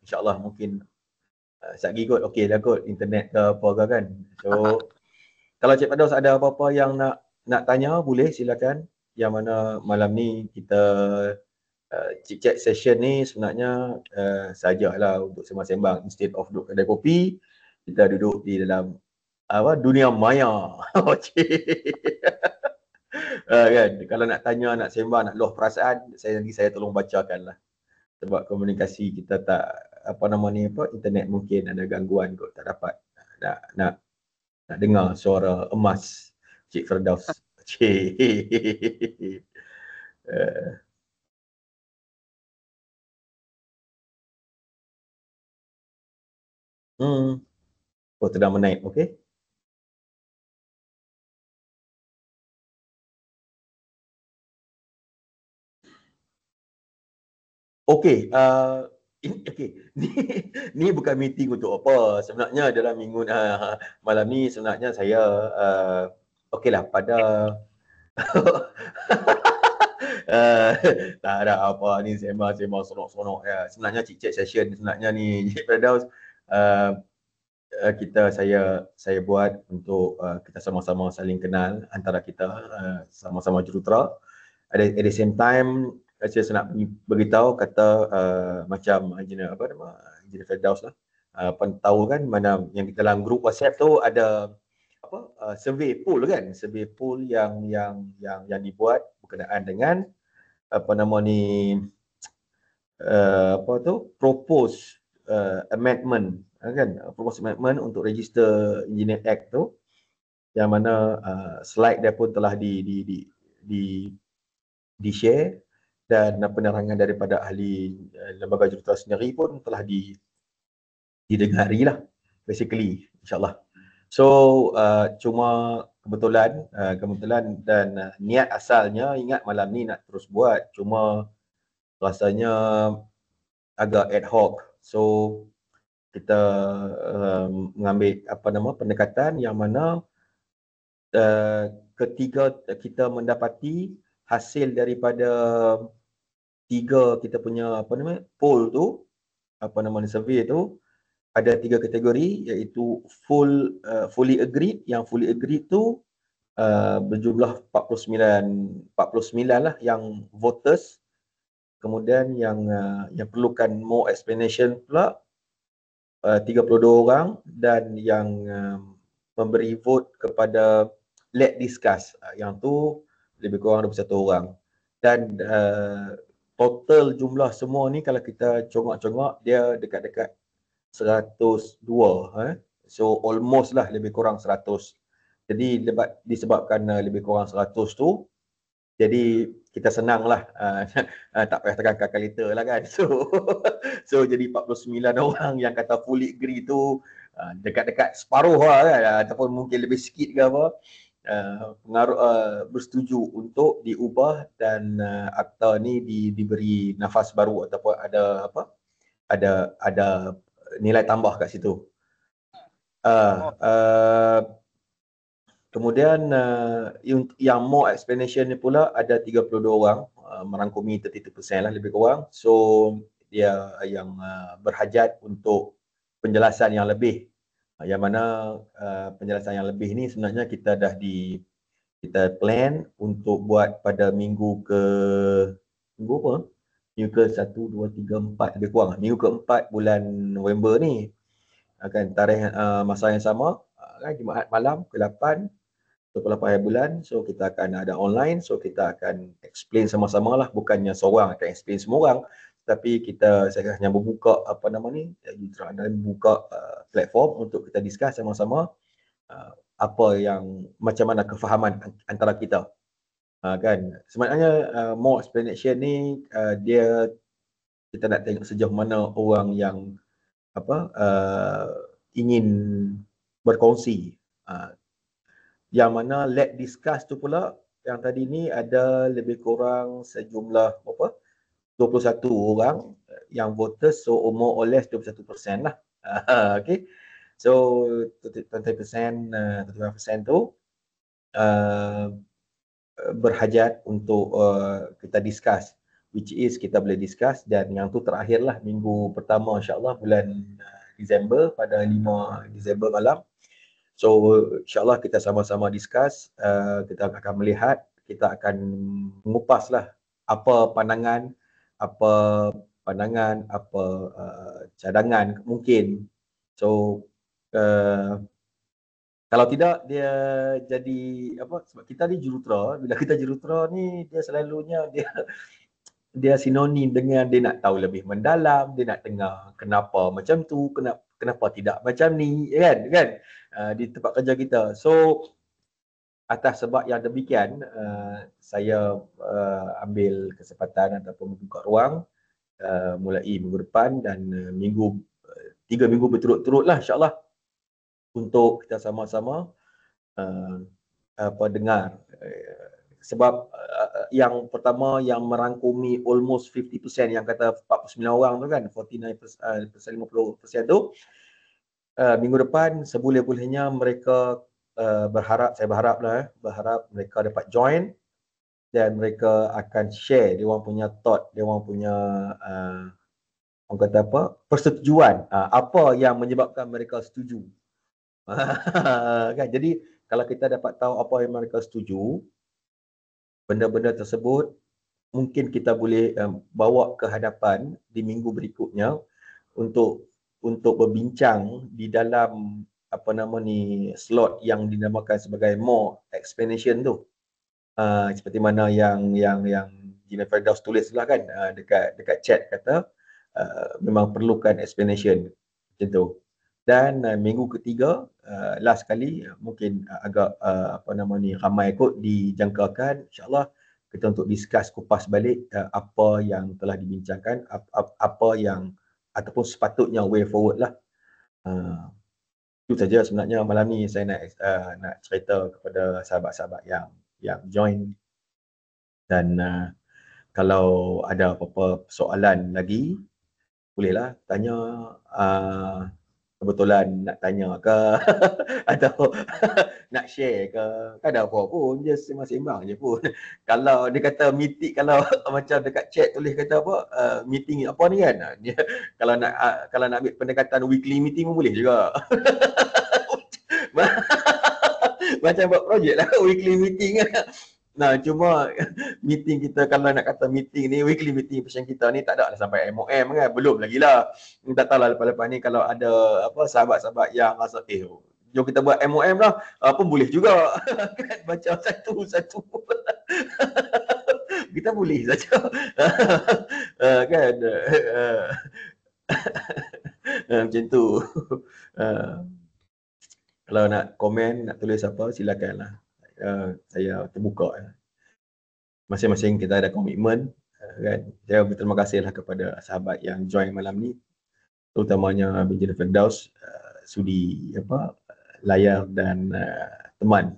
InsyaAllah mungkin sekejap kot, okey dah kot internet ke apa ke kan. So kalau Cik Firdaus ada apa-apa yang nak tanya, boleh silakan. Yang mana malam ni kita chit-chat session ni sebenarnya sajalah untuk sembang-sembang. Instead of duduk kedai kopi, kita duduk di dalam dunia maya. Kan, kalau nak tanya, nak sembang, nak luah perasaan, saya tolong bacakan lah. Sebab komunikasi kita tak, internet mungkin ada gangguan kot, tak dapat nak dengar suara emas Cik Firdaus. Sedang menaik, okey. Okey, ni bukan meeting untuk apa. Sebenarnya dalam minggu malam ni sebenarnya saya okeylah pada tak ada apa ni, sembang-sembang sonok-sonok ya. Sebenarnya chit-chat session sebenarnya ni Cik Firdaus, saya buat untuk kita sama-sama saling kenal antara kita, sama-sama jurutera. At the same time saya nak beritahu kata macam Engineer Firdaus lah, tahu kan mana yang dalam grup WhatsApp tu ada survey poll kan, survey poll yang dibuat berkenaan dengan propose amendment kan, propose amendment untuk register Engineer Act tu, yang mana slide dia pun telah di share, dan penerangan daripada ahli lembaga jurutera sendiri pun telah didengari lah basically, insyaAllah. So cuma kebetulan dan niat asalnya ingat malam ni nak terus buat, cuma rasanya agak ad hoc. So kita mengambil pendekatan yang mana ketika kita mendapati hasil daripada kita punya poll tu, survey tu, ada 3 kategori, iaitu fully agreed. Yang fully agreed tu berjumlah 49 lah yang voters. Kemudian yang perlukan more explanation pula 32 orang, dan yang memberi vote kepada let discuss, yang tu lebih kurang 21 orang. Dan total jumlah semua ni kalau kita congak-congak dia dekat-dekat 102. So almost lah lebih kurang 100. Jadi disebabkan lebih kurang 100 tu, jadi kita senang lah, tak payah tekan calculator lah kan. So jadi 49 orang yang kata fully agree tu, dekat-dekat separuh lah kan, ataupun mungkin lebih sikit ke apa, bersetuju untuk diubah dan akta ni diberi nafas baru ataupun ada nilai tambah kat situ. Kemudian yang more explanation ni pula ada 32 orang, merangkumi 32% lah lebih kurang. So dia yang berhajat untuk penjelasan yang lebih, yang mana penjelasan yang lebih ni sebenarnya kita kita plan untuk buat pada minggu ke 1, 2, 3, 4 lebih kurang, minggu ke-4 bulan November ni, akan tarikh masa yang sama, Jumaat malam ke-8 28 bulan. So kita akan ada online, so kita akan explain sama-sama lah, bukannya seorang akan explain semua orang, tapi saya hanya membuka buka platform untuk kita discuss sama-sama macam mana kefahaman antara kita. Kan sebenarnya more explanation ni kita nak tengok sejauh mana orang yang ingin berkongsi. Yang mana let discuss tu pula, yang tadi ni ada lebih kurang sejumlah 21 orang yang voters, so more or less 21% lah. Okay, so 20% tu berhajat untuk kita discuss which is kita boleh discuss, dan yang tu terakhirlah minggu pertama insyaAllah bulan Disember, pada 5 Disember malam. So insyaAllah kita sama-sama discuss, kita akan melihat, kita akan mengupaslah apa pandangan, apa cadangan mungkin. So kalau tidak dia jadi apa, sebab kita ni jurutera, bila kita jurutera ni dia selalunya dia sinonim dengan dia nak tahu lebih mendalam, dia nak dengar kenapa macam tu, kenapa tidak macam ni, kan di tempat kerja kita. So atas sebab yang demikian, saya ambil kesempatan ataupun membuka ruang mulai minggu depan dan 3 minggu berturut-turut lah insyaAllah, untuk kita sama-sama dengar. Sebab yang pertama yang merangkumi almost 50%, yang kata 49 orang tu kan, 49%, 50% tu, minggu depan seboleh-bolehnya mereka saya berharap mereka dapat join, dan mereka akan share dia orang punya thought, dia orang punya orang kata apa, persetujuan, apa yang menyebabkan mereka setuju. Kan, jadi kalau kita dapat tahu apa yang mereka setuju, benda-benda tersebut mungkin kita boleh bawa ke hadapan di minggu berikutnya untuk berbincang di dalam slot yang dinamakan sebagai more explanation tu. Seperti mana yang Gina Firdaus tulis lah kan, dekat chat, kata memang perlukan explanation macam tu. Dan minggu ketiga, last kali, mungkin agak ramai kot dijangkakan, insyaAllah kita untuk discuss, kupas balik apa yang telah dibincangkan, apa yang ataupun sepatutnya way forward lah. Itu saja sebenarnya malam ni saya nak cerita kepada sahabat-sahabat yang join. Dan kalau ada apa-apa soalan lagi, bolehlah tanya. Kebetulan nak tanya ke atau nak share ke, tak ada apa pun, just sembang-sembang je pun. Kalau dia kata meeting, kalau macam dekat chat tulis kata apa, meeting apa ni kan, kalau nak ambil pendekatan weekly meeting pun boleh juga. Macam buat projek lah, weekly meeting kan. Nah, cuma meeting kita, kalau nak kata meeting ni, weekly meeting passion kita ni tak ada lah sampai MOM kan, belum lagi lah. Tak tahu lah lepas-lepas ni kalau ada apa sahabat-sahabat yang rasa jom kita buat MOM lah, pun boleh juga. Kan, macam satu-satu. Kita boleh saja. Kan. Macam tu. Kalau nak komen, nak tulis apa, silakanlah. Saya terbuka. Masing-masing kita ada komitmen, kan. Saya berterima kasihlah kepada sahabat yang join malam ni, terutamanya Gina Firdaus, sudi layar dan teman.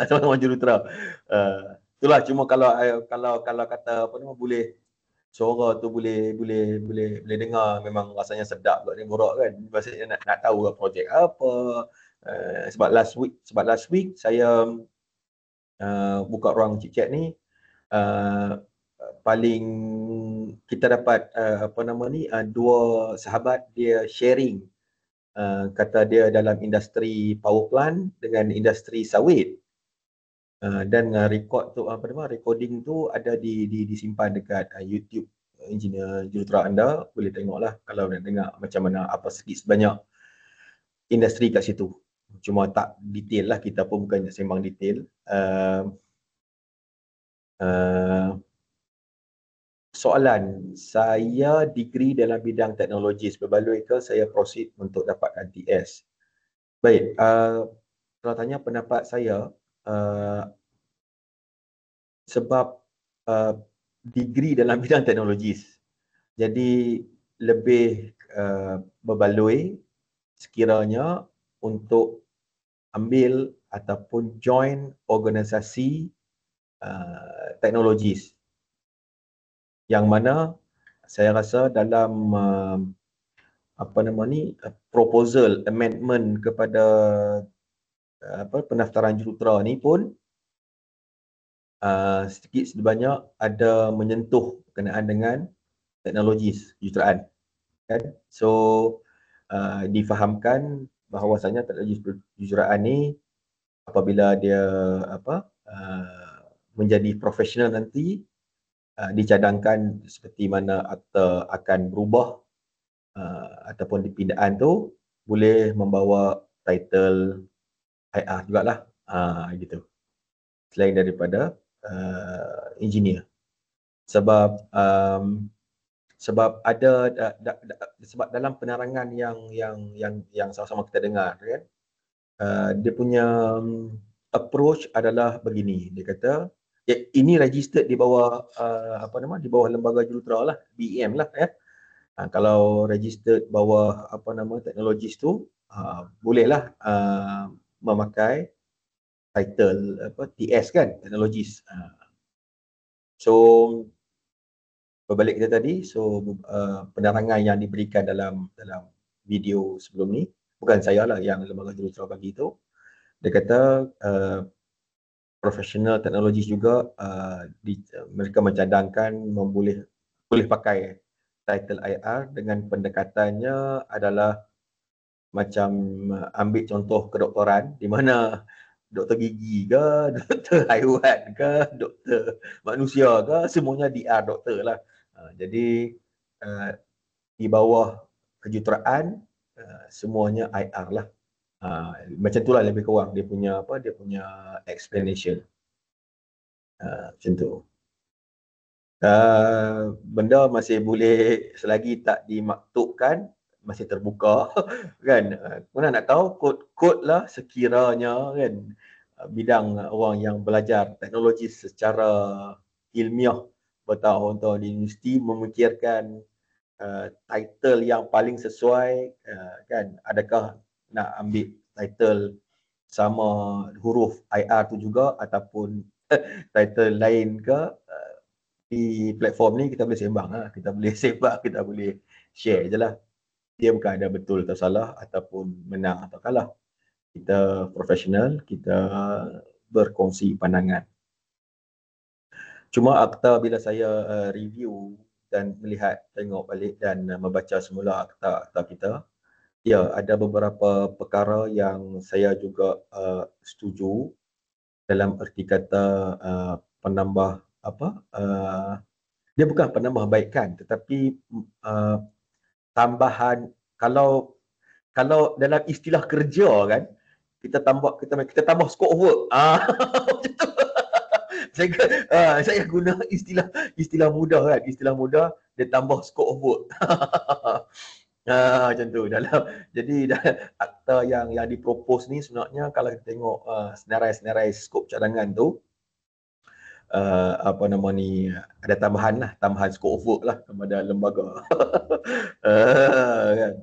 Sama-sama jurutera. Itulah, cuma kalau kata apa nama, boleh suara tu boleh dengar, memang rasanya sedap buat ni borak kan. Maksudnya nak tahu projek apa. Sebab last week saya buka ruang chat ni, paling kita dapat dua sahabat dia sharing, kata dia dalam industri power plant dengan industri sawit, dan recording tu ada disimpan dekat YouTube engineer jurutera anda. Boleh tengoklah kalau nak dengar macam mana, apa sikit sebanyak industri kat situ. Cuma tak detail lah, kita pun bukan sembang detail. Soalan, saya degree dalam bidang teknologi, berbaloi ke saya proceed untuk dapatkan TS? Baik, kalau tanya pendapat saya, sebab degree dalam bidang teknologi, jadi lebih berbaloi sekiranya untuk ambil ataupun join organisasi teknologi, yang mana saya rasa dalam proposal amendment kepada pendaftaran jurutera ni pun sedikit sebanyak ada menyentuh berkenaan dengan teknologi kejuruteraan, kan. So difahamkan bahawasanya teknologi kejuruteraan ni apabila dia menjadi profesional nanti, dicadangkan seperti mana akta akan berubah ataupun dipindaan tu boleh membawa title IR jugalah, gitu. Selain daripada engineer. Sebab sebab ada sebab dalam penerangan yang sama-sama kita dengar, kan, dia punya approach adalah begini. Dia kata ini registered di bawah di bawah lembaga jurutera lah, BEM lah, ya. Kalau registered bawah teknologis tu, bolehlah memakai title TS, kan, teknologis. So berbalik kita tadi, so penerangan yang diberikan dalam video sebelum ni, bukan saya lah, yang lembaga jurutera bagi tu, dia kata profesional teknologis juga mereka mencadangkan boleh pakai title IR dengan pendekatannya adalah macam ambil contoh kedoktoran, di mana doktor gigi ke, doktor haiwan ke, doktor manusia ke, semuanya DR doktor lah. Jadi di bawah kejuruteraan semuanya IR lah. Macam itulah lebih kurang dia punya explanation. Macam tu. Benda masih boleh, selagi tak dimaktubkan, masih terbuka, kan. Mana nak tahu, kod lah sekiranya, kan, bidang orang yang belajar teknologi secara ilmiah bertahun-tahun di universiti memikirkan title yang paling sesuai, kan, adakah nak ambil title sama huruf IR tu juga ataupun title lain ke. Di platform ni kita boleh sembang lah, kita boleh sembang, kita boleh share je lah. Dia bukan ada betul atau salah ataupun menang atau kalah. Kita profesional, kita berkongsi pandangan. Cuma akta bila saya review dan melihat, tengok balik dan membaca semula akta kita, ya, ada beberapa perkara yang saya juga setuju, dalam erti kata penambah dia bukan penambahbaikan, tetapi tambahan. Kalau dalam istilah kerja, kan, kita tambah scope of work. Macam tu. Saya guna istilah mudah, kan, istilah mudah, dia tambah scope of work. Macam tu. Jadi akta yang dipropose ni sebenarnya, kalau kita tengok senarai skop cadangan tu, ada tambahan scope of work lah kepada lembaga. Kan.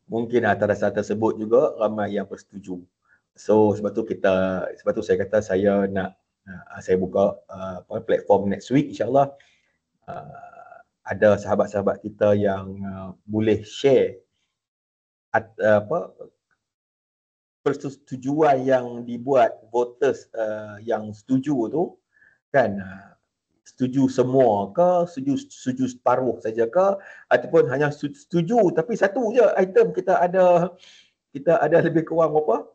Mungkin atas dasar tersebut juga ramai yang bersetuju. So sebab tu saya kata saya nak saya buka platform next week, insyaAllah. Ada sahabat-sahabat kita yang boleh share persetujuan yang dibuat voters yang setuju tu, kan, setuju semua ke, setuju separuh saja ke, ataupun hanya setuju tapi satu je item kita ada lebih kurang berapa?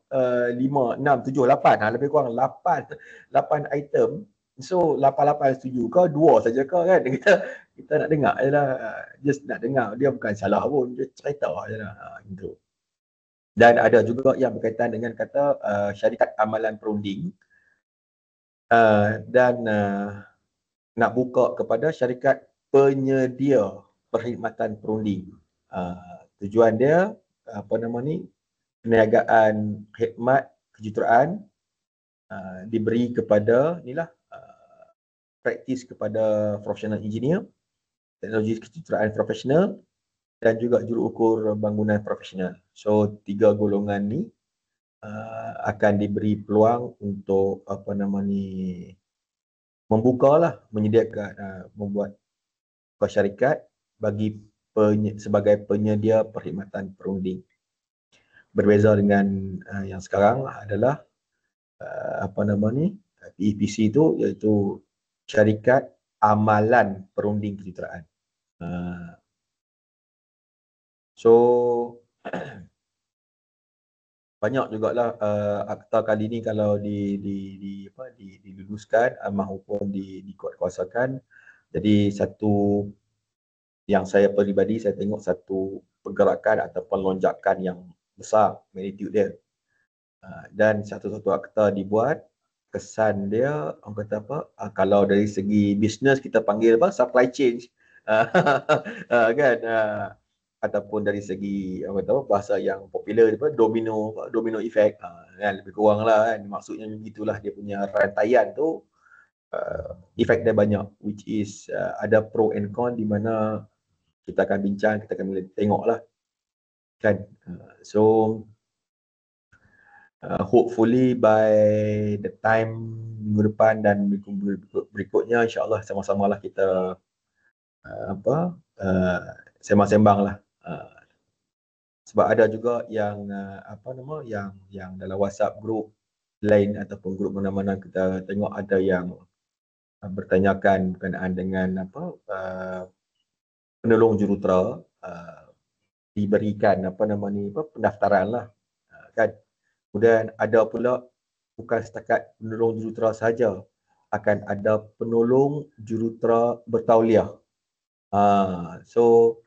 5, 6, 7, 8. Lebih kurang 8 item. So 8 setuju ke, 2 saja ke, kan? Kita nak dengar je lah. Just nak dengar. Dia bukan salah pun. Dia cerita je lah. Gitu. Dan ada juga yang berkaitan dengan kata syarikat amalan perunding. Dan nak buka kepada syarikat penyedia perkhidmatan perunding. Tujuan dia perniagaan khidmat kejuruteraan diberi kepada praktis kepada profesional engineer, teknologi kejuruteraan profesional, dan juga juruukur bangunan profesional. So 3 golongan ni akan diberi peluang untuk membuat syarikat bagi sebagai penyedia perkhidmatan perunding. Berbeza dengan yang sekarang adalah PEPC itu iaitu Syarikat Amalan Perunding Kejahteraan. So banyak jugalah akta kali ni kalau diluluskan maupun dikuatkuasakan. Jadi satu yang saya peribadi, saya tengok satu pergerakan ataupun lonjakan yang besar magnitude dia. Dan satu-satu akta dibuat, kesan dia orang kata apa, kalau dari segi bisnes kita panggil apa, supply chain kan, ataupun dari segi apa tahu bahasa yang popular apa, domino effect, kan, lebih kurang lah kan, maksudnya begitulah dia punya rantaian tu. Efek dia banyak, which is ada pro and con di mana kita akan bincang, kita akan tengok lah kan. So hopefully by the time minggu depan dan minggu berikutnya, insyaAllah sama-sama lah kita sembang-sembang lah. Sebab ada juga yang yang dalam WhatsApp group lain ataupun grup mana-mana kita tengok ada yang bertanyakan berkenaan dengan penolong jurutera diberikan pendaftaran lah kan. Kemudian ada pula bukan setakat penolong jurutera saja, akan ada penolong jurutera bertauliah. So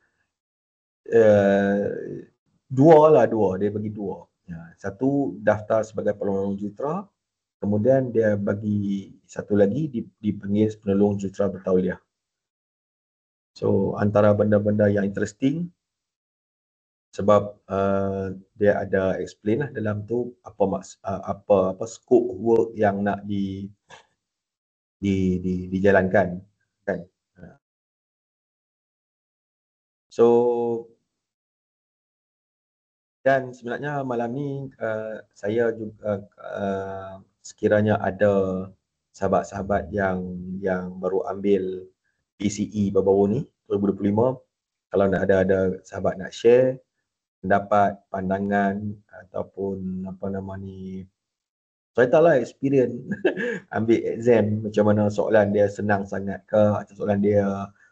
dua, dia bagi dua. Satu daftar sebagai penolong jurutera, kemudian dia bagi satu lagi dipanggil penolong jurutera bertauliah. So antara benda-benda yang interesting sebab dia ada explain lah dalam tu apa scope work yang nak dijalankan kan. So dan sebenarnya malam ni saya juga sekiranya ada sahabat-sahabat yang baru ambil PCE baru-baru ni 2025, kalau nak ada sahabat nak share pendapat, pandangan ataupun ceritalah experience ambil exam, macam mana soalan dia senang sangat ke, atau soalan dia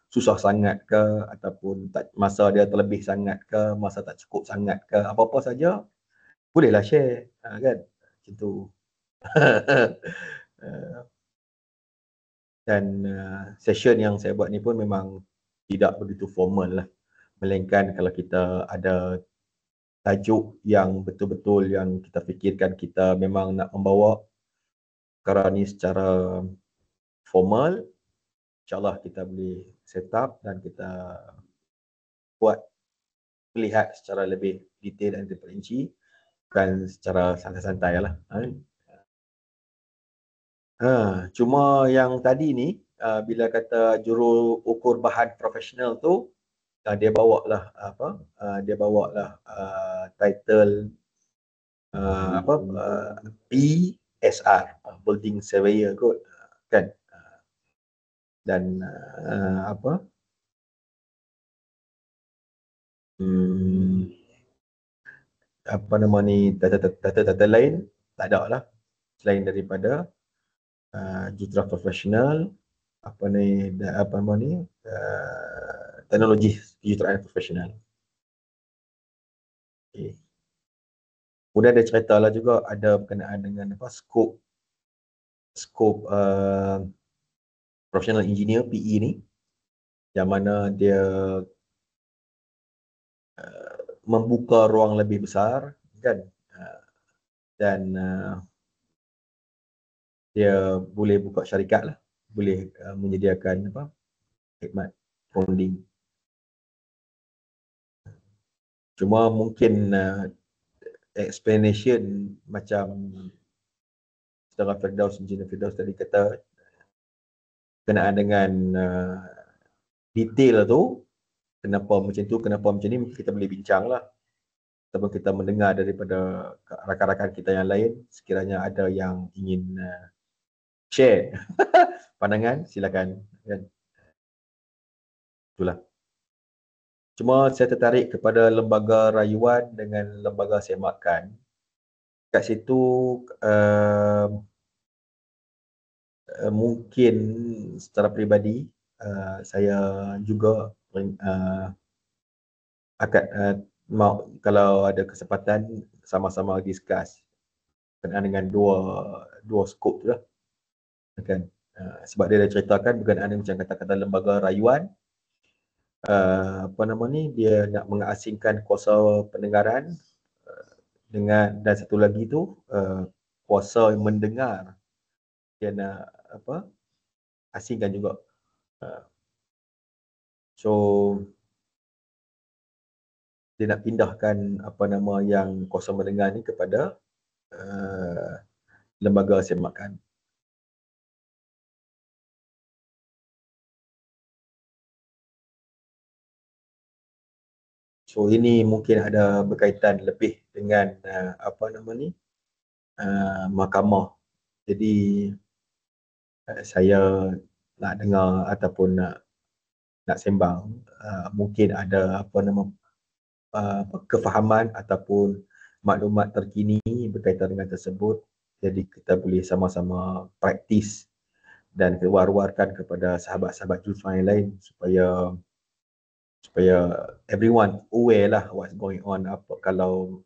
susah sangat ke, ataupun masa dia terlebih sangat ke, masa tak cukup sangat ke, apa-apa saja bolehlah share kan, macam tu. Dan session yang saya buat ni pun memang tidak begitu formal lah, melainkan kalau kita ada tajuk yang betul-betul yang kita fikirkan kita memang nak membawa perkara ni secara formal, insyaAllah kita boleh set up dan kita buat melihat secara lebih detail dan terperinci, bukan secara santai-santai lah. Cuma yang tadi ni bila kata juru ukur bahan profesional tu, dia bawa lah title PSR, Building Surveyor kot kan. Dan data lain tak ada lah selain daripada jurutera profesional, teknologi kejuruteraan profesional. Okay. Kemudian dia ceritalah juga ada berkenaan dengan skop professional engineer PE ni, yang mana dia membuka ruang lebih besar kan, dan dia boleh buka syarikat lah, boleh menyediakan khidmat funding. Cuma mungkin explanation macam Saudara Firdaus, Engineer Firdaus tadi kata kenaan dengan detail tu, kenapa macam tu, kenapa macam ni, kita boleh bincang lah. Ataupun kita mendengar daripada rakan-rakan kita yang lain, sekiranya ada yang ingin share pandangan, silakan kan. Itulah. Cuma saya tertarik kepada lembaga rayuan dengan lembaga semakan. Kat situ mungkin secara peribadi saya juga akan mau kalau ada kesempatan sama-sama discuss berkenaan dengan dua skop tu lah kan. Sebab dia dah ceritakan berkenaan macam kata-kata lembaga rayuan, apa nama ni, dia nak mengasingkan kuasa pendengaran dengan, dan satu lagi tu kuasa mendengar dia nak apa, asingkan juga. So dia nak pindahkan apa nama yang kuasa mendengar ni kepada lembaga semakan. So ini mungkin ada berkaitan lebih dengan apa nama ni, mahkamah. Jadi saya nak dengar ataupun nak sembang, mungkin ada apa nama kefahaman ataupun maklumat terkini berkaitan dengan tersebut. Jadi kita boleh sama-sama praktis dan war-warkan kepada sahabat-sahabat jurusan yang lain supaya everyone aware lah what's going on. Apa kalau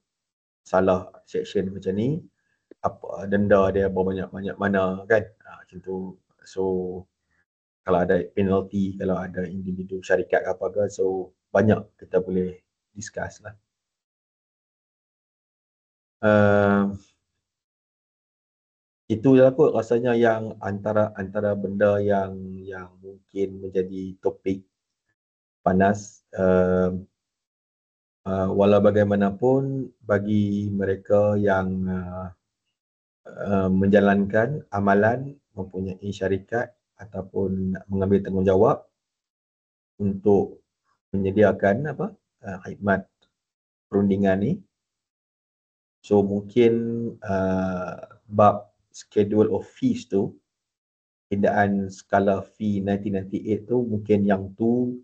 salah section macam ni, apa denda dia berbanyak-banyak mana kan, macam tu. So kalau ada penalty, kalau ada individu syarikat apa ke, so banyak kita boleh discuss lah. Itu lah kot rasanya yang antara benda yang mungkin menjadi topik panas. Walau bagaimanapun, bagi mereka yang menjalankan amalan, mempunyai syarikat ataupun mengambil tanggungjawab untuk menyediakan apa khidmat perundingan ni, so mungkin bab schedule of fees tu, pindaan skala fee 1998 tu, mungkin yang tu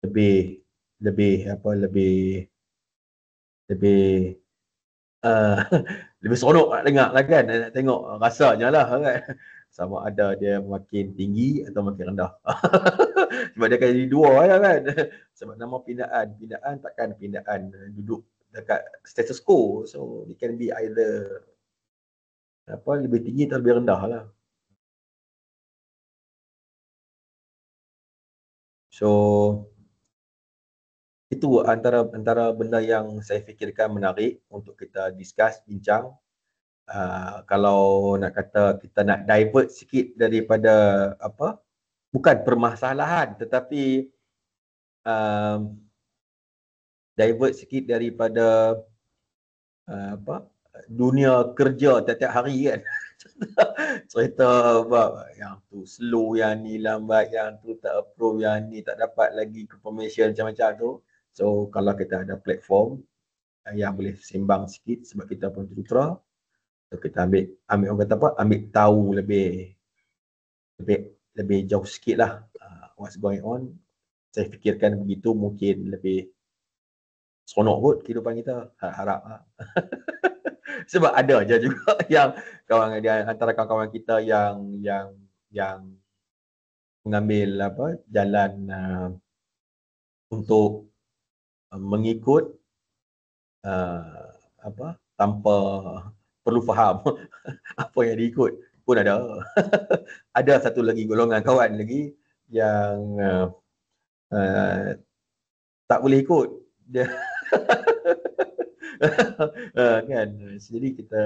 lebih lebih seronok nak dengar lah kan, nak tengok rasanya lah kan, sama ada dia makin tinggi atau makin rendah. Sebab dia akan jadi dua lah kan. Sebab nama pindaan takkan pindaan duduk dekat status quo, so it can be either apa lebih tinggi atau lebih rendah lah. So itu antara benda yang saya fikirkan menarik untuk kita discuss, bincang. Kalau nak kata kita nak divert sikit daripada apa, bukan permasalahan tetapi divert sikit daripada apa, dunia kerja tiap-tiap hari kan. Cerita bab yang tu slow, yang ni lambat, yang tu tak approve, yang ni tak dapat lagi confirmation, macam-macam tu. So kalau kita ada platform yang boleh sembang sikit, sebab kita pun tutra, so kita ambil orang kata apa, ambil tahu lebih jauh sikit lah what's going on. Saya fikirkan begitu mungkin lebih seronok kot kehidupan kita, harap. Sebab ada je juga yang antara kawan-kawan kita yang mengambil apa jalan untuk mengikut apa tanpa perlu faham apa yang diikut pun ada. Ada satu lagi golongan kawan lagi yang tak boleh ikut dia. Kan, jadi kita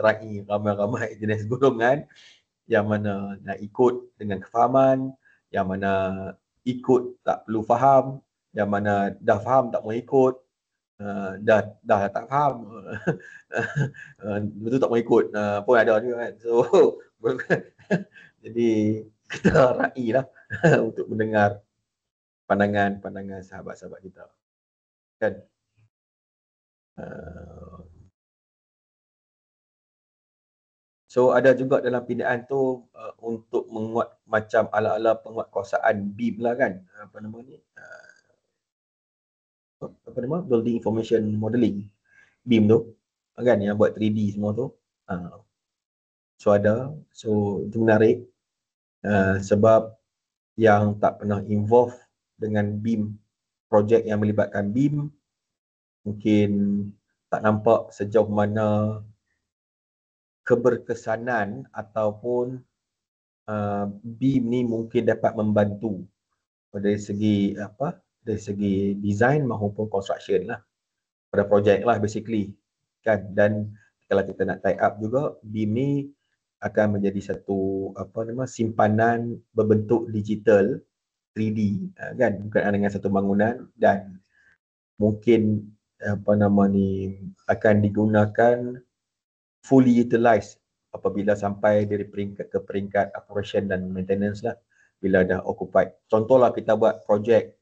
raih ramai-ramai jenis golongan yang mana nak ikut dengan kefahaman, yang mana ikut tak perlu faham, yang mana dah faham tak mau ikut, dah tak faham betul tak mau ikut pun ada juga kan. So jadi kita raih lah untuk mendengar pandangan sahabat-sahabat kita kan. So ada juga dalam pindaan tu untuk menguat macam ala-ala penguatkuasaan BIM lah kan, apa nama ni, Building Information Modeling, BIM tu kan, yang buat 3D semua tu. So ada, so itu menarik sebab yang tak pernah involve dengan BIM, projek yang melibatkan BIM, mungkin tak nampak sejauh mana keberkesanan ataupun BIM ni mungkin dapat membantu dari segi dari segi design maupun construction lah pada projek lah basically kan. Dan kalau kita nak tie up juga, BIM ni akan menjadi satu simpanan berbentuk digital 3D kan, berkaitan dengan satu bangunan, dan mungkin akan digunakan fully utilized apabila sampai dari peringkat ke peringkat operation dan maintenance lah, bila dah occupied. Contohlah kita buat projek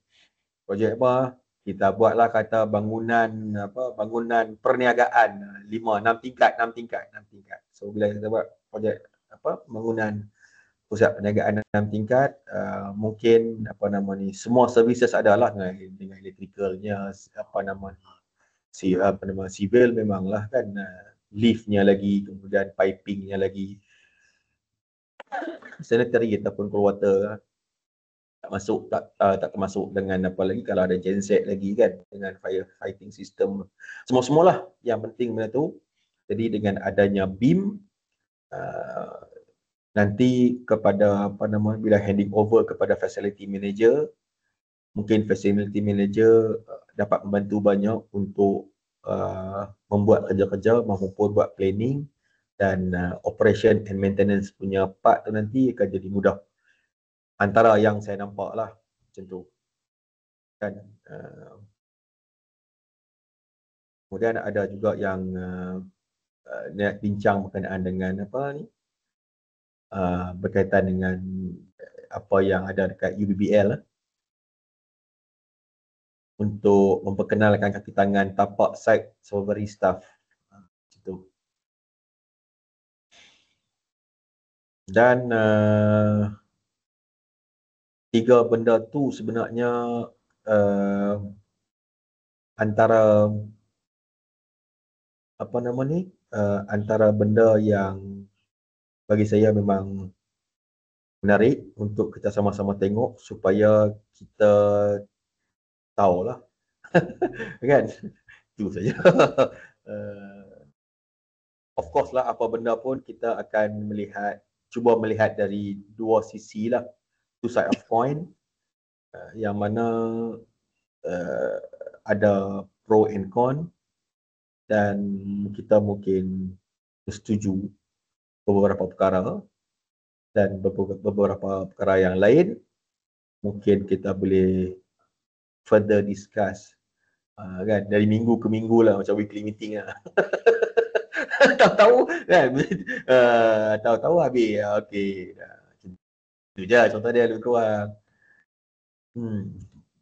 apa, kita buatlah kata bangunan perniagaan 6 tingkat. So bila kita buat projek bangunan pusat perniagaan 6 tingkat, mungkin semua services adalah dengan electricalnya, civil memanglah kan, liftnya lagi, kemudian pipingnya lagi, sanitary ataupun cool water tak termasuk dengan apa lagi kalau ada genset lagi kan, dengan fire fighting system, semua-semualah yang penting benda tu. Jadi dengan adanya BIM, nanti kepada bila handing over kepada facility manager, mungkin facility manager dapat membantu banyak untuk membuat kerja-kerja maupun buat planning, dan operation and maintenance punya part tu nanti akan jadi mudah. Antara yang saya nampak lah macam tu kan. Kemudian ada juga yang nak bincang berkenaan dengan berkaitan dengan apa yang ada dekat UBBL untuk memperkenalkan kaki tangan tapak site survey staff itu. Dan 3 benda tu sebenarnya antara antara benda yang bagi saya memang menarik untuk kita sama-sama tengok supaya kita tahulah kan. Itu saja. Of course lah, apa benda pun kita akan cuba melihat dari dua sisi lah, two side of coin, yang mana ada pro and con, dan kita mungkin setuju beberapa perkara, dan beberapa perkara yang lain mungkin kita boleh further discuss kan, dari minggu ke minggu lah, macam weekly meeting lah. Tahu-tahu kan, tahu-tahu habis. Okey, itu je contoh dia lebih kurang.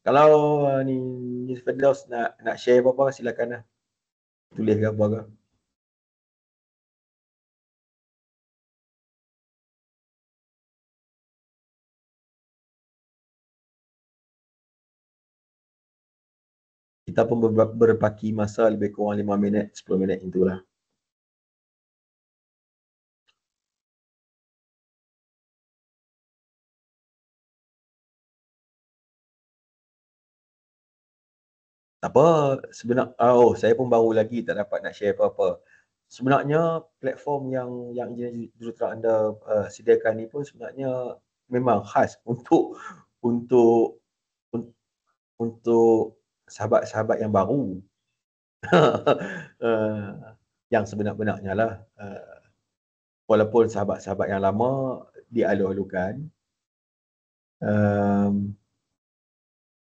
Kalau ni Firdaus nak share apa-apa, silakan lah, tulis ke apa ke. Kita pun berbaki masa lebih kurang 5 minit, 10 minit itulah. Apa sebenarnya, saya pun baru lagi tak dapat nak share apa-apa. Sebenarnya platform yang engineer juruterang anda sediakan ni pun sebenarnya memang khas untuk sahabat-sahabat yang baru. Yang sebenar-benarnya lah, walaupun sahabat-sahabat yang lama dialu-alukan,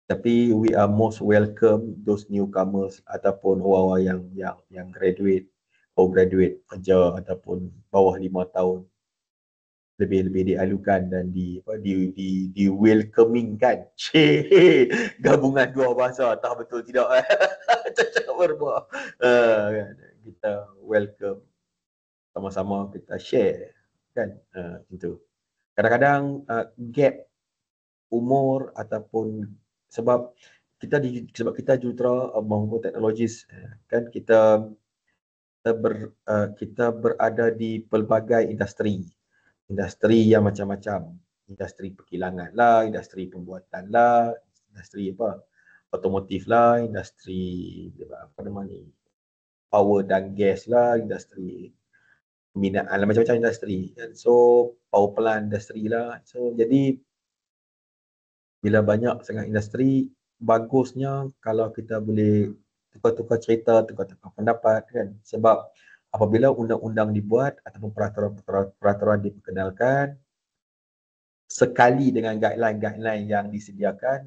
tapi we are most welcome those newcomers ataupun orang-orang yang graduate kerja ataupun bawah 5 tahun, lebih dialukan dan di welcoming kan. Gabungan dua bahasa, tak betul tidak. Cakap berbuah. Kita welcome, sama-sama kita share kan. Itu kadang-kadang gap umur ataupun sebab kita jurutera maupun teknologis kan, kita kita berada di pelbagai industri. Industri yang macam-macam. Industri perkilangan lah, industri pembuatan lah, industri otomotif lah, industri power dan gas lah, industri pembinaan lah, macam-macam industri. So power plant industri lah. So jadi bila banyak sangat industri, bagusnya kalau kita boleh tukar-tukar cerita, tukar-tukar pendapat kan. Sebab apabila undang-undang dibuat ataupun peraturan diperkenalkan, sekali dengan guideline-guideline yang disediakan,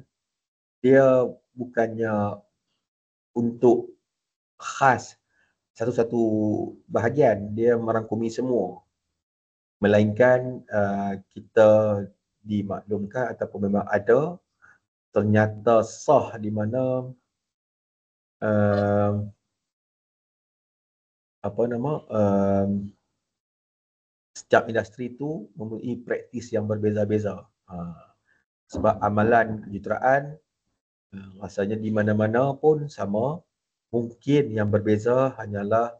dia bukannya untuk khas satu-satu bahagian, dia merangkumi semua. Melainkan kita dimaklumkan ataupun memang ada, ternyata sah di mana setiap industri itu mempunyai praktis yang berbeza-beza. Sebab amalan kejuruteraan rasanya di mana-mana pun sama. Mungkin yang berbeza hanyalah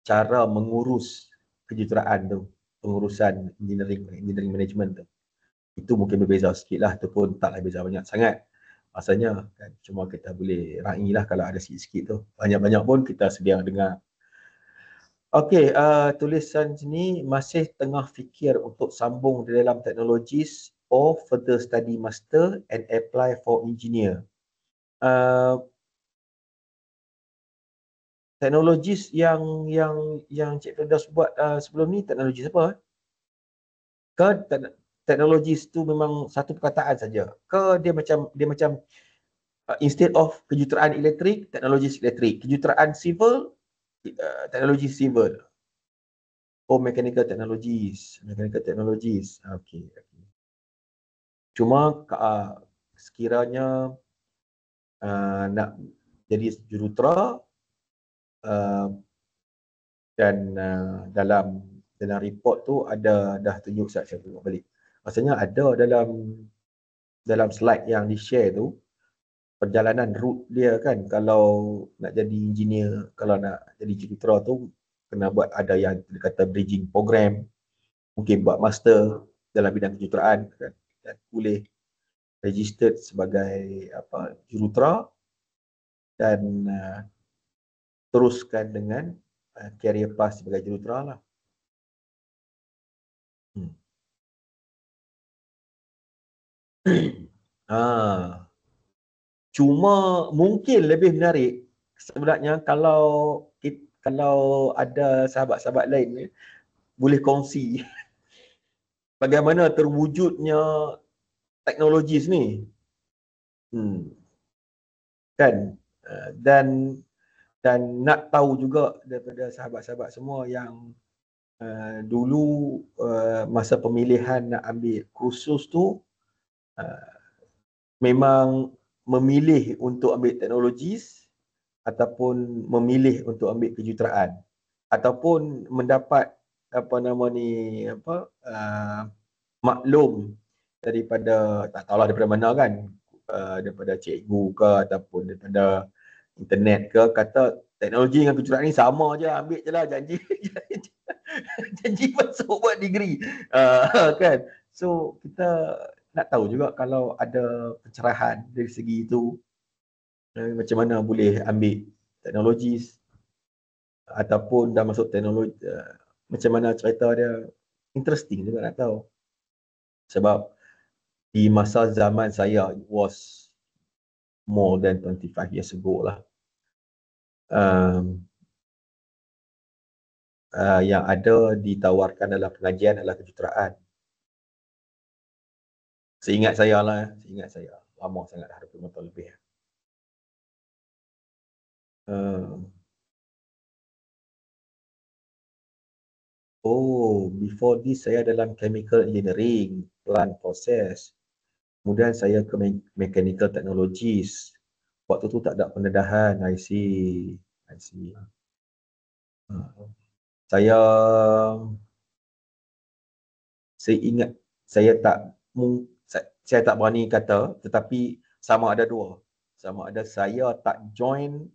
cara mengurus kejuruteraan tu, pengurusan engineering management tu. Itu mungkin berbeza sikit lah, ataupun taklah beza banyak sangat. Rasanya kan, cuma kita boleh railah kalau ada sikit-sikit tu. Banyak-banyak pun kita sedia dengar. Okey, tulisan sini masih tengah fikir untuk sambung di dalam teknologis or further study master and apply for engineer. Teknologis yang Cik Firdaus buat sebelum ni, teknologis apa? Ke teknologis tu memang satu perkataan saja? Ke dia macam instead of kejuruteraan elektrik, teknologis elektrik, kejuruteraan civil, teknologi civil. Oh, mechanical technologies. Okey. Cuma sekiranya nak jadi jurutera, dan dalam report tu ada dah tunjuk, saya tengok balik. Maksudnya ada dalam slide yang di-share tu, perjalanan route dia kan, kalau nak jadi engineer, kalau nak jadi jurutera tu kena buat, ada yang kata bridging program, mungkin buat master dalam bidang kejuruteraan kan, dan boleh registered sebagai jurutera dan teruskan dengan career path sebagai jurutera lah. Cuma mungkin lebih menarik sebenarnya kalau ada sahabat-sahabat lain boleh kongsi bagaimana terwujudnya teknologis ni. Kan? Dan nak tahu juga daripada sahabat-sahabat semua yang dulu masa pemilihan nak ambil kursus tu memang memilih untuk ambil teknologis ataupun memilih untuk ambil kejuruteraan, ataupun mendapat maklum daripada, tak tahulah daripada mana kan, daripada cikgu ke ataupun daripada internet ke, kata teknologi dengan kejuruteraan ni sama je, ambil je lah, janji masuk buat degree, kan. So kita nak tahu juga kalau ada pencerahan dari segi itu, macam mana boleh ambil teknologis ataupun dah masuk teknologi, macam mana cerita dia. Interesting juga nak tahu. Sebab di masa zaman saya, it was more than 25 years ago lah, yang ada ditawarkan dalam pengajian adalah kejuruteraan. Seingat saya lah, lama sangat dah, 25 tahun lebih. Before this saya dalam chemical engineering, plant process. Kemudian saya ke mechanical technologies. Waktu tu tak ada pendedahan. I see. Saya ingat, saya tak berani kata, tetapi sama ada dua. Sama ada saya tak join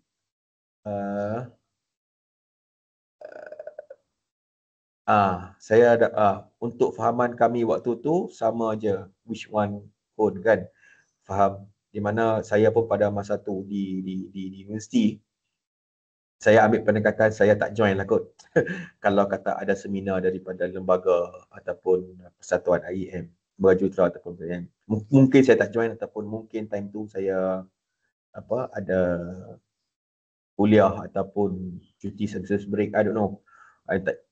Saya ada untuk fahaman kami waktu tu sama je which one pun kan. Faham, di mana saya pun pada masa tu di universiti saya ambil pendekatan saya tak join lah kot. Kalau kata ada seminar daripada lembaga ataupun persatuan IEM, berjutera ataupun PN. Mungkin saya tak join ataupun mungkin time tu saya ada kuliah ataupun cuti service break, I don't know.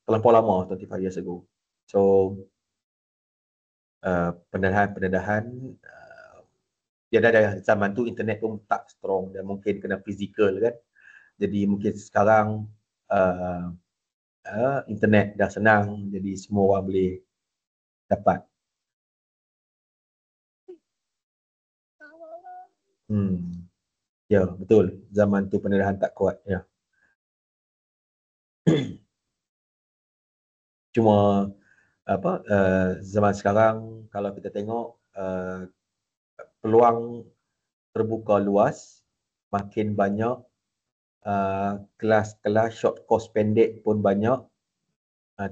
Terlampau lama, 25 years ago. So pendedahan dia dah zaman tu internet pun tak strong dan mungkin kena fizikal kan. Jadi mungkin sekarang internet dah senang, jadi semua orang boleh dapat. Ya, betul. Zaman tu pendedahan tak kuat. Ya. Cuma zaman sekarang kalau kita tengok peluang terbuka luas, makin banyak kelas-kelas short course pendek pun banyak,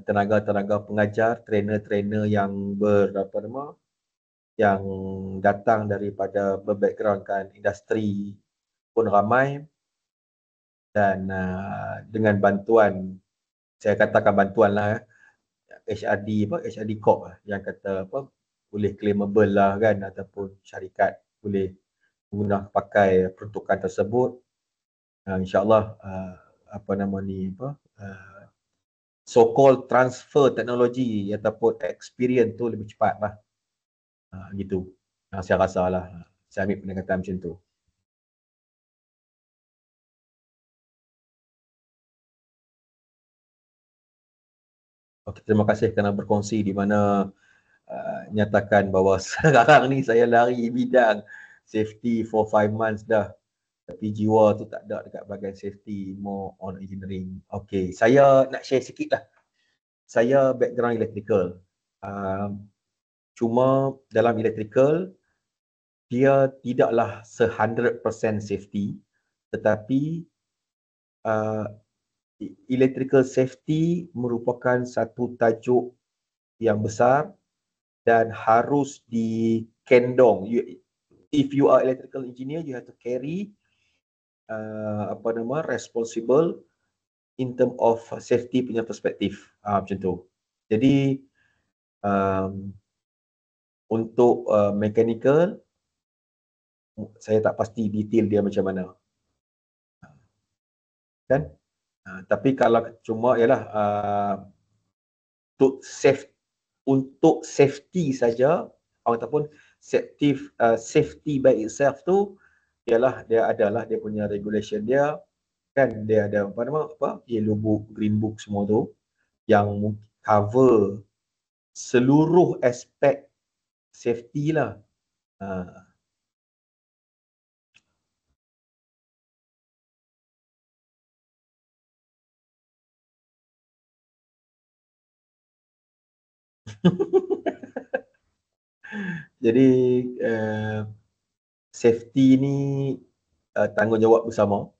tenaga-tenaga pengajar, trainer-trainer yang yang datang daripada berbackgroundkan industri pun ramai, dan dengan bantuan, saya katakan bantuan lah, HRD Corp yang kata boleh claimable lah kan, ataupun syarikat boleh guna pakai peruntukan tersebut. InsyaAllah so-called transfer teknologi ataupun experience tu lebih cepat lah. Gitu. Saya rasa lah. Saya ambil pendekatan macam tu. Okay, terima kasih kerana berkongsi di mana nyatakan bahawa sekarang ni saya lari bidang safety for 5 months dah. Tapi jiwa tu tak ada dekat bahagian safety, more on engineering. Okay, saya nak share sikit lah. Saya background electrical. Cuma dalam electrical, dia tidaklah 100% safety, tetapi electrical safety merupakan satu tajuk yang besar dan harus dikendong. If you are electrical engineer, you have to carry responsible in term of safety punya perspektif, macam tu. Jadi untuk mechanical, saya tak pasti detail dia macam mana, kan? Tapi kalau cuma ialah untuk safety saja ataupun safety by itself tu ialah dia adalah dia punya regulation dia, kan? Dia ada yellow book, green book semua tu yang cover seluruh aspek safety lah. Jadi safety ni tanggungjawab bersama.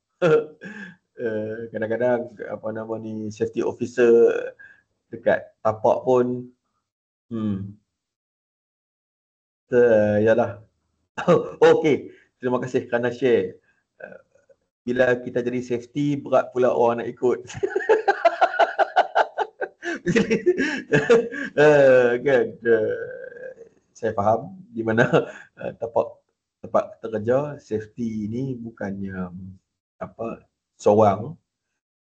Kadang-kadang safety officer dekat tapak pun yalah. Okey, terima kasih kerana share. Bila kita jadi safety, berat pula orang nak ikut. Kan? Saya faham di mana tempat kerja safety ni bukannya seorang,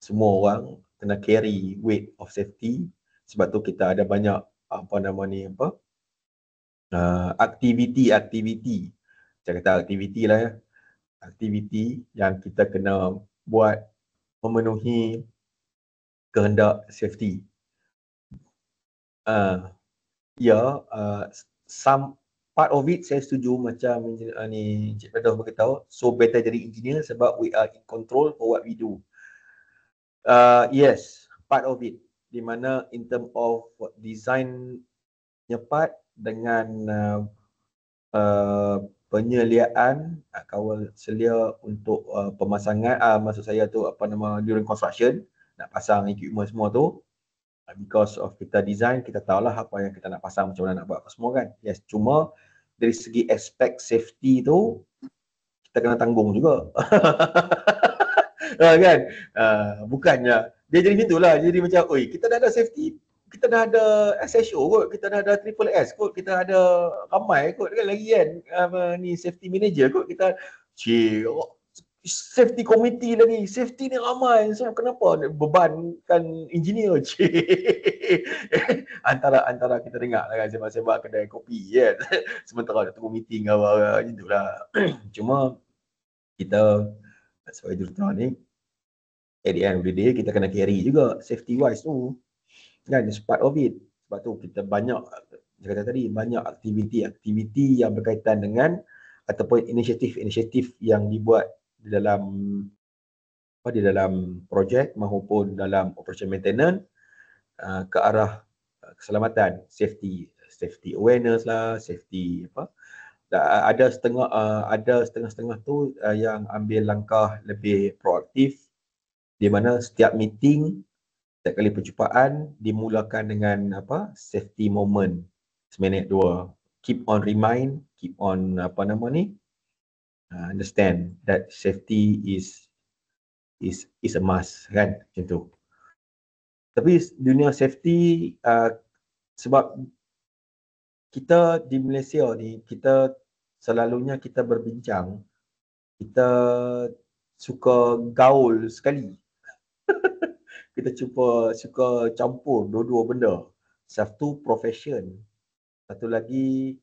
semua orang kena carry weight of safety. Sebab tu kita ada banyak aktiviti, saya kata aktiviti lah ya, aktiviti yang kita kena buat memenuhi kehendak safety. Some part of it saya setuju macam ni Encik Fedah beritahu, so better jadi engineer sebab we are in control for what we do. Yes, part of it, di mana in term of design part dengan penyeliaan kawal selia untuk pemasangan, maksud saya tu during construction, nak pasang equipment semua tu, Because of kita design, kita tahulah apa yang kita nak pasang, macam mana nak buat apa semua kan. Yes, cuma dari segi aspek safety tu kita kena tanggung juga. Kan? Bukannya dia jadi gitulah, jadi macam oi, kita dah ada safety, kita dah ada SSO kot, kita dah ada triple S kot, kita ada ramai kot kan lagi kan. Ni safety manager kot, kita safety committee lagi, safety ni ramai, so kenapa bebankan engineer? antara kita dengar lah kan, sebab kedai kopi kan, sementara nak tunggu meeting apa gitulah. Cuma kita sebagai juruterang ni, at the end of the day, kita kena carry juga safety wise tu kan, it's part of it. Sebab tu kita banyak, saya kata tadi, banyak aktiviti yang berkaitan dengan ataupun inisiatif yang dibuat di dalam projek maupun dalam operation maintenance ke arah keselamatan, safety awareness lah, safety apa. Ada setengah tu yang ambil langkah lebih proaktif, di mana setiap meeting, setiap kali perjumpaan dimulakan dengan apa, safety moment seminit dua, keep on remind, keep on understand that safety is a must kan, macam tu. Tapi dunia safety sebab kita di Malaysia ni, kita selalunya kita berbincang, kita suka gaul sekali. Kita suka campur dua-dua benda. Satu profession, satu lagi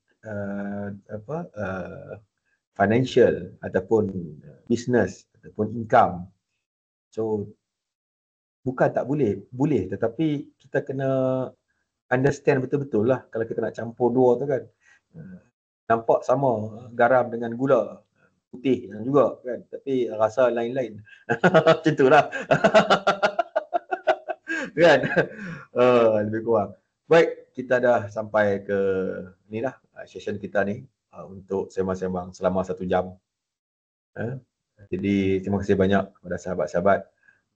financial ataupun business ataupun income. So bukan tak boleh, tetapi kita kena understand betul-betul lah kalau kita nak campur dua tu kan. Nampak sama garam dengan gula, putih juga kan, tapi rasa lain-lain. Macam tu lah. Kan? Lebih kurang. Baik, kita dah sampai ke ni lah, session kita ni untuk sembang-sembang selama 1 jam. Jadi terima kasih banyak kepada sahabat-sahabat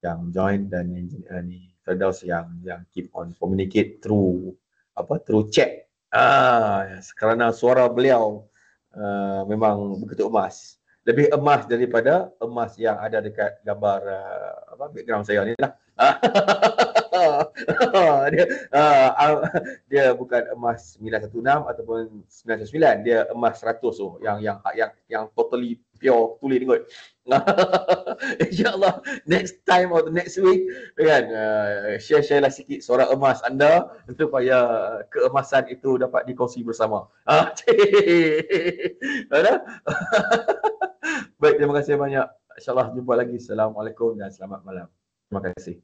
yang join dan ni Firdaus yang keep on communicate through chat. Kerana suara beliau memang begitu emas. Lebih emas daripada emas yang ada dekat gambar background saya ni lah. Dia bukan emas 916 ataupun 919, dia emas 100 tu, yang totally pure tulis ni kot. InsyaAllah next time atau next week kan, share lah sikit suara emas anda supaya keemasan itu dapat dikongsi bersama. Baik, terima kasih banyak. InsyaAllah jumpa lagi. Assalamualaikum dan selamat malam. Terima kasih.